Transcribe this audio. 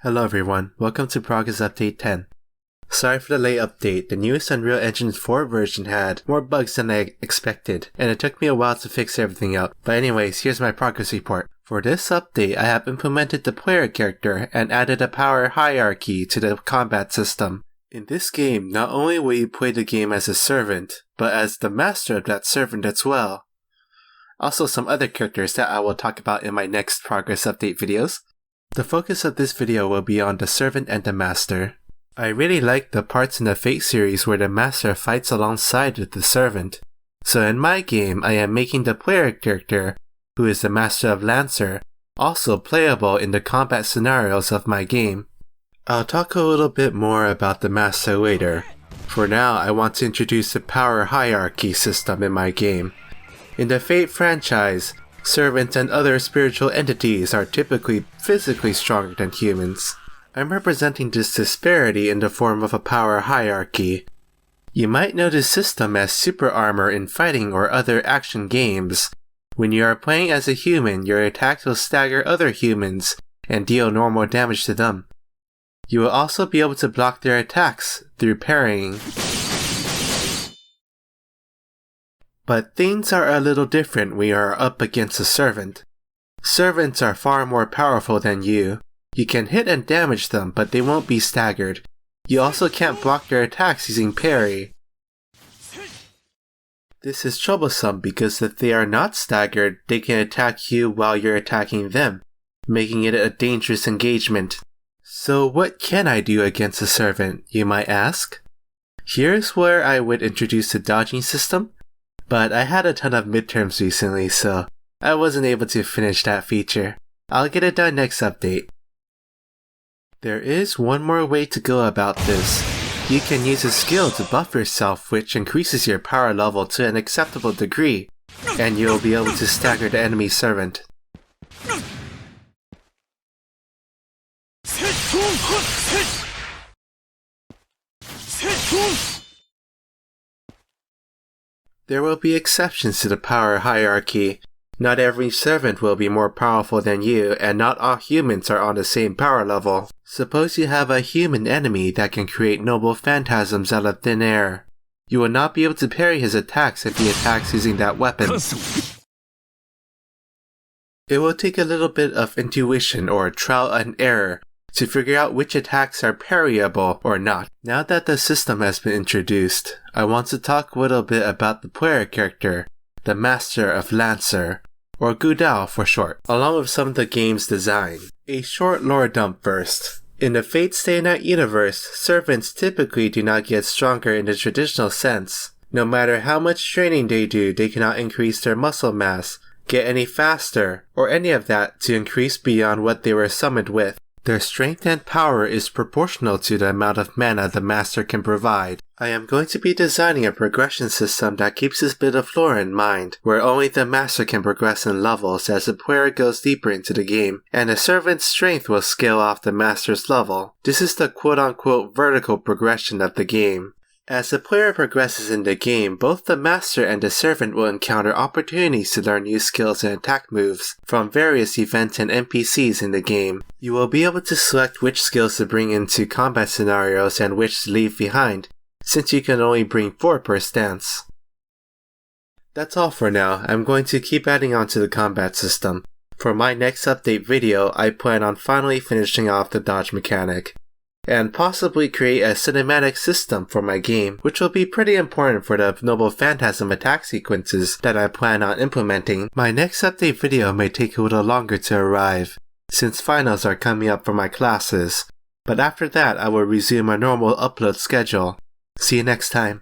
Hello everyone, welcome to Progress Update 10. Sorry for the late update, the newest Unreal Engine 4 version had more bugs than I expected, and it took me a while to fix everything out. But anyways, here's my progress report. For this update, I have implemented the player character and added a power hierarchy to the combat system. In this game, not only will you play the game as a servant, but as the master of that servant as well. Also some other characters that I will talk about in my next progress update videos. The focus of this video will be on the servant and the master. I really like the parts in the Fate series where the master fights alongside with the servant. So in my game, I am making the player character, who is the master of Lancer, also playable in the combat scenarios of my game. I'll talk a little bit more about the master later. For now, I want to introduce the power hierarchy system in my game. In the Fate franchise, servants and other spiritual entities are typically physically stronger than humans. I'm representing this disparity in the form of a power hierarchy. You might know this system as super armor in fighting or other action games. When you are playing as a human, your attacks will stagger other humans and deal normal damage to them. You will also be able to block their attacks through parrying. But things are a little different when you are up against a servant. Servants are far more powerful than you. You can hit and damage them, but they won't be staggered. You also can't block their attacks using parry. This is troublesome because if they are not staggered, they can attack you while you're attacking them, making it a dangerous engagement. So what can I do against a servant, you might ask? Here's where I would introduce the dodging system. But I had a ton of midterms recently, so I wasn't able to finish that feature. I'll get it done next update. There is one more way to go about this. You can use a skill to buff yourself, which increases your power level to an acceptable degree, and you'll be able to stagger the enemy servant. There will be exceptions to the power hierarchy. Not every servant will be more powerful than you, and not all humans are on the same power level. Suppose you have a human enemy that can create noble phantasms out of thin air. You will not be able to parry his attacks if he attacks using that weapon. It will take a little bit of intuition or trial and error to figure out which attacks are parryable or not. Now that the system has been introduced, I want to talk a little bit about the player character, the Master of Lancer, or Gudao for short, along with some of the game's design. A short lore dump first. In the Fate Stay Night universe, servants typically do not get stronger in the traditional sense. No matter how much training they do, they cannot increase their muscle mass, get any faster, or any of that to increase beyond what they were summoned with. Their strength and power is proportional to the amount of mana the master can provide. I am going to be designing a progression system that keeps this bit of lore in mind, where only the master can progress in levels as the player goes deeper into the game, and the servant's strength will scale off the master's level. This is the quote-unquote vertical progression of the game. As the player progresses in the game, both the master and the servant will encounter opportunities to learn new skills and attack moves from various events and NPCs in the game. You will be able to select which skills to bring into combat scenarios and which to leave behind, since you can only bring 4 per stance. That's all for now. I'm going to keep adding on to the combat system. For my next update video, I plan on finally finishing off the dodge mechanic, and possibly create a cinematic system for my game, which will be pretty important for the noble phantasm attack sequences that I plan on implementing. My next update video may take a little longer to arrive, since finals are coming up for my classes, but after that I will resume a normal upload schedule. See you next time.